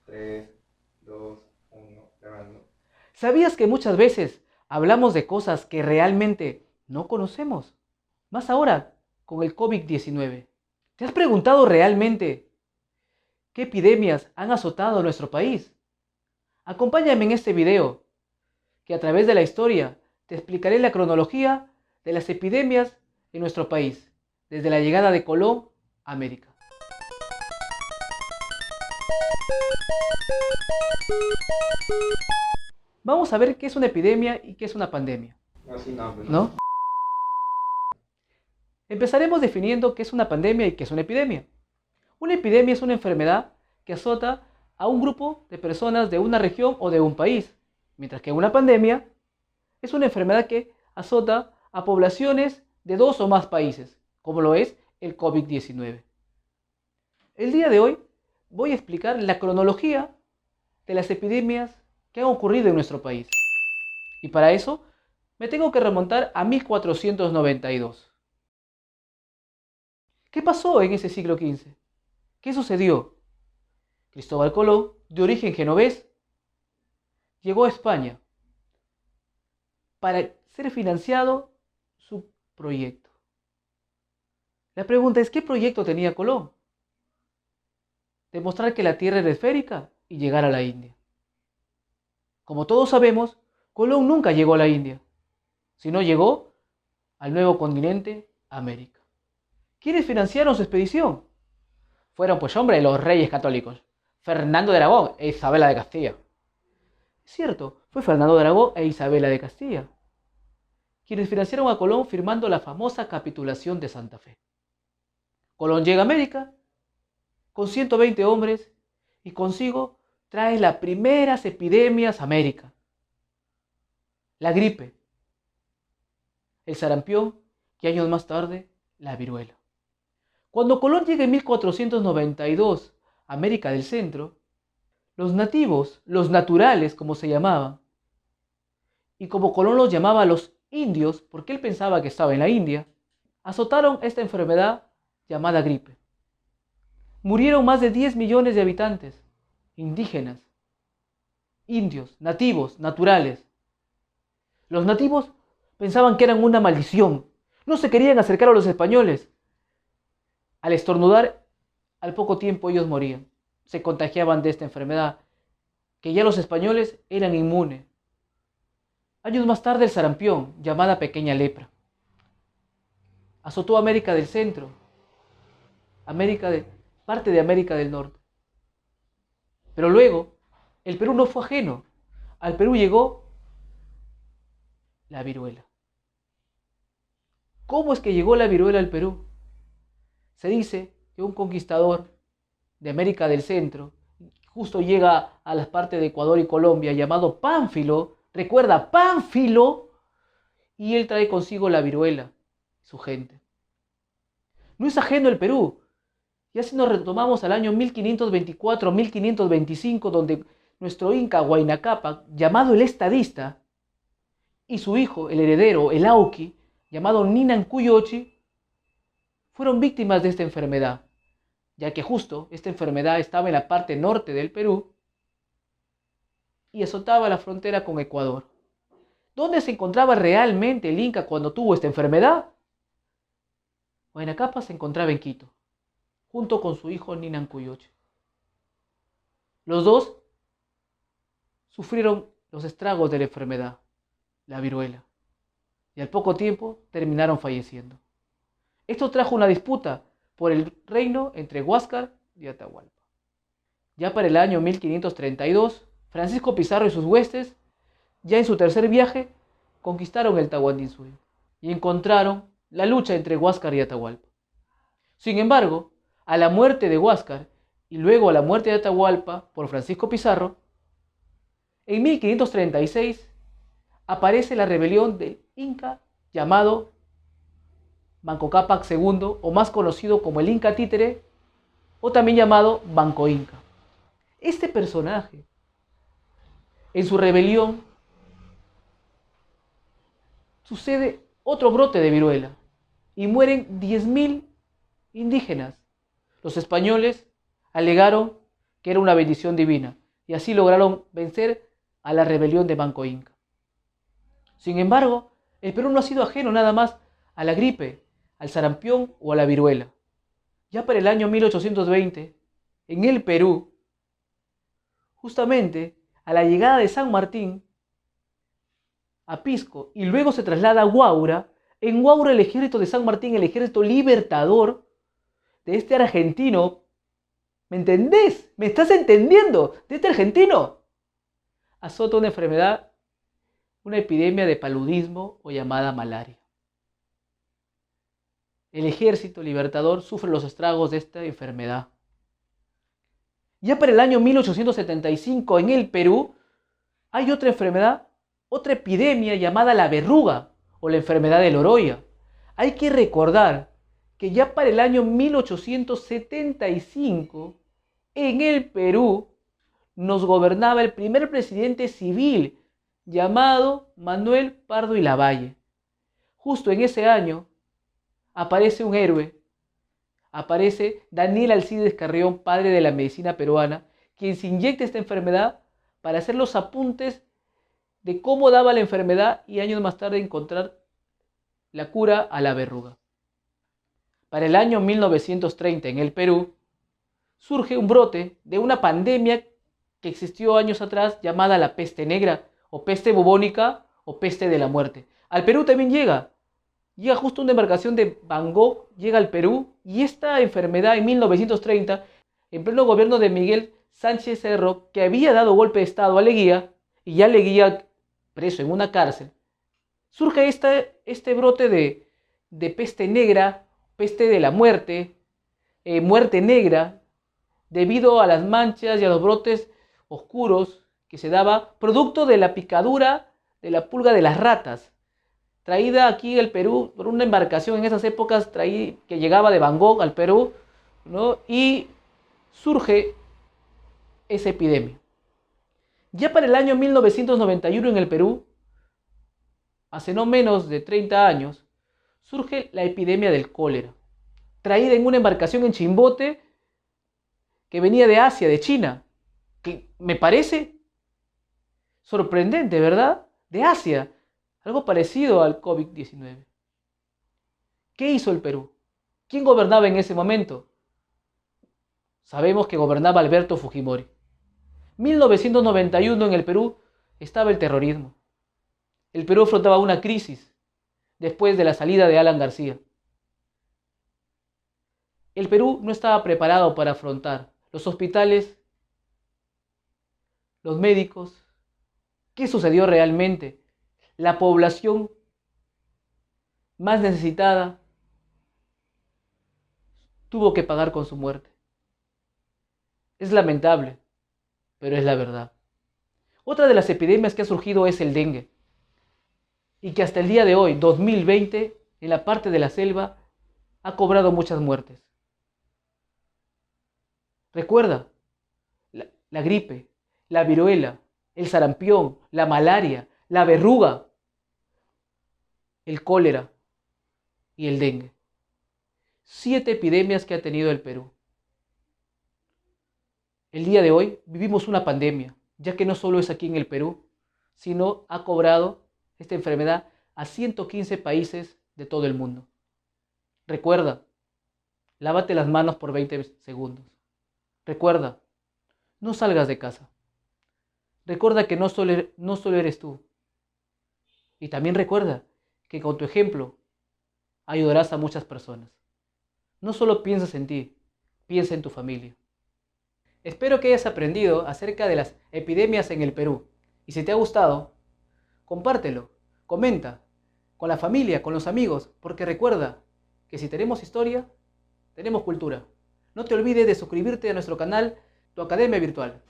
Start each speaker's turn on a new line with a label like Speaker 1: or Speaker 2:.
Speaker 1: 3, 2, 1, grabando.
Speaker 2: ¿Sabías que muchas veces hablamos de cosas que realmente no conocemos? Más ahora con el COVID-19. ¿Te has preguntado realmente qué epidemias han azotado a nuestro país? Acompáñame en este video, que a través de la historia te explicaré la cronología de las epidemias en nuestro país, desde la llegada de Colón a América. Vamos a ver qué es una epidemia y qué es una pandemia,
Speaker 1: No, sí, no, pues no.
Speaker 2: ¿no? Empezaremos definiendo qué es una pandemia y qué es una epidemia. Una epidemia es una enfermedad que azota a un grupo de personas de una región o de un país, mientras que una pandemia es una enfermedad que azota a poblaciones de dos o más países, como lo es el COVID-19. El día de hoy voy a explicar la cronología de las epidemias que han ocurrido en nuestro país. Y para eso me tengo que remontar a 1492. ¿Qué pasó en ese siglo XV? ¿Qué sucedió? Cristóbal Colón, de origen genovés, llegó a España para ser financiado su proyecto. La pregunta es, ¿qué proyecto tenía Colón? Demostrar que la Tierra era esférica y llegar a la India. Como todos sabemos, Colón nunca llegó a la India, sino llegó al nuevo continente, América. ¿Quiénes financiaron su expedición? Fueron, pues hombre, los reyes católicos, Fernando de Aragón e Isabela de Castilla. Es cierto, fue Fernando de Aragón e Isabela de Castilla quienes financiaron a Colón firmando la famosa capitulación de Santa Fe. Colón llega a América con 120 hombres y consigo trae las primeras epidemias a América. La gripe, el sarampión y años más tarde la viruela. Cuando Colón llega en 1492 a América del Centro, los nativos, los naturales como se llamaban, y como Colón los llamaba los indios, porque él pensaba que estaba en la India, azotaron esta enfermedad llamada gripe. Murieron más de 10 millones de habitantes, indígenas, indios, nativos, naturales. Los nativos pensaban que eran una maldición, no se querían acercar a los españoles. Al estornudar, al poco tiempo ellos morían, se contagiaban de esta enfermedad, que ya los españoles eran inmunes. Años más tarde el sarampión, llamada pequeña lepra, azotó América del Centro, parte de América del Norte. Pero luego, el Perú no fue ajeno. Al Perú llegó la viruela. ¿Cómo es que llegó la viruela al Perú? Se dice que un conquistador de América del Centro justo llega a las partes de Ecuador y Colombia llamado Pánfilo, recuerda, Pánfilo, y él trae consigo la viruela, su gente. No es ajeno el Perú. Y así nos retomamos al año 1524-1525, donde nuestro inca Huayna Cápac, llamado el Estadista, y su hijo, el heredero, el Auqui, llamado Ninan Cuyochi, fueron víctimas de esta enfermedad, ya que justo esta enfermedad estaba en la parte norte del Perú y azotaba la frontera con Ecuador. ¿Dónde se encontraba realmente el inca cuando tuvo esta enfermedad? Huayna Cápac se encontraba en Quito, junto con su hijo Ninan Cuyochi. Los dos sufrieron los estragos de la enfermedad, la viruela, y al poco tiempo terminaron falleciendo. Esto trajo una disputa por el reino entre Huáscar y Atahualpa. Ya para el año 1532, Francisco Pizarro y sus huestes, ya en su tercer viaje, conquistaron el Tahuantinsuyo y encontraron la lucha entre Huáscar y Atahualpa. Sin embargo, a la muerte de Huáscar y luego a la muerte de Atahualpa por Francisco Pizarro, en 1536 aparece la rebelión del Inca llamado Manco Cápac II, o más conocido como el Inca Títere, o también llamado Banco Inca. Este personaje, en su rebelión, sucede otro brote de viruela y mueren 10.000 indígenas. Los españoles alegaron que era una bendición divina, y así lograron vencer a la rebelión de Manco Inca. Sin embargo, el Perú no ha sido ajeno nada más a la gripe, al sarampión o a la viruela. Ya para el año 1820, en el Perú, justamente a la llegada de San Martín a Pisco y luego se traslada a Huaura, en Huaura el ejército de San Martín, el ejército libertador de este argentino, ¿me entendés? ¿Me estás entendiendo? De este argentino azota una enfermedad, una epidemia de paludismo o llamada malaria. El ejército libertador sufre los estragos de esta enfermedad. Ya para el año 1875 en el Perú hay otra enfermedad, otra epidemia llamada la verruga o la enfermedad de Loroya. Hay que recordar que ya para el año 1875 en el Perú nos gobernaba el primer presidente civil llamado Manuel Pardo y Lavalle. Justo en ese año aparece un héroe, aparece Daniel Alcides Carrión, padre de la medicina peruana, quien se inyecta esta enfermedad para hacer los apuntes de cómo daba la enfermedad y años más tarde encontrar la cura a la verruga. Para el año 1930 en el Perú surge un brote de una pandemia que existió años atrás llamada la peste negra o peste bubónica o peste de la muerte. Al Perú también llega justo una embarcación de Van Gogh, llega al Perú y esta enfermedad en 1930, en pleno gobierno de Miguel Sánchez Cerro, que había dado golpe de estado a Leguía y ya Leguía preso en una cárcel, surge este brote de peste negra, peste de la muerte, muerte negra, debido a las manchas y a los brotes oscuros que se daba producto de la picadura de la pulga de las ratas, traída aquí al Perú por una embarcación en esas épocas que llegaba de Van Gogh al Perú, ¿no? Y surge esa epidemia. Ya para el año 1991 en el Perú, hace no menos de 30 años, surge la epidemia del cólera, traída en una embarcación en Chimbote que venía de Asia, de China, que me parece sorprendente, ¿verdad? De Asia, algo parecido al COVID-19. ¿Qué hizo el Perú? ¿Quién gobernaba en ese momento? Sabemos que gobernaba Alberto Fujimori. 1991 en el Perú estaba el terrorismo. El Perú afrontaba una crisis después de la salida de Alan García. El Perú no estaba preparado para afrontar los hospitales, los médicos. ¿Qué sucedió realmente? La población más necesitada tuvo que pagar con su muerte. Es lamentable, pero es la verdad. Otra de las epidemias que ha surgido es el dengue, y que hasta el día de hoy, 2020, en la parte de la selva, ha cobrado muchas muertes. Recuerda, la gripe, la viruela, el sarampión, la malaria, la verruga, el cólera y el dengue. 7 epidemias que ha tenido el Perú. El día de hoy vivimos una pandemia, ya que no solo es aquí en el Perú, sino ha cobrado esta enfermedad a 115 países de todo el mundo. Recuerda, lávate las manos por 20 segundos. Recuerda, no salgas de casa. Recuerda que no solo eres tú. Y también recuerda que con tu ejemplo ayudarás a muchas personas. No solo piensas en ti, piensa en tu familia. Espero que hayas aprendido acerca de las epidemias en el Perú. Y si te ha gustado, compártelo, comenta, con la familia, con los amigos, porque recuerda que si tenemos historia, tenemos cultura. No te olvides de suscribirte a nuestro canal, Tu Academia Virtual.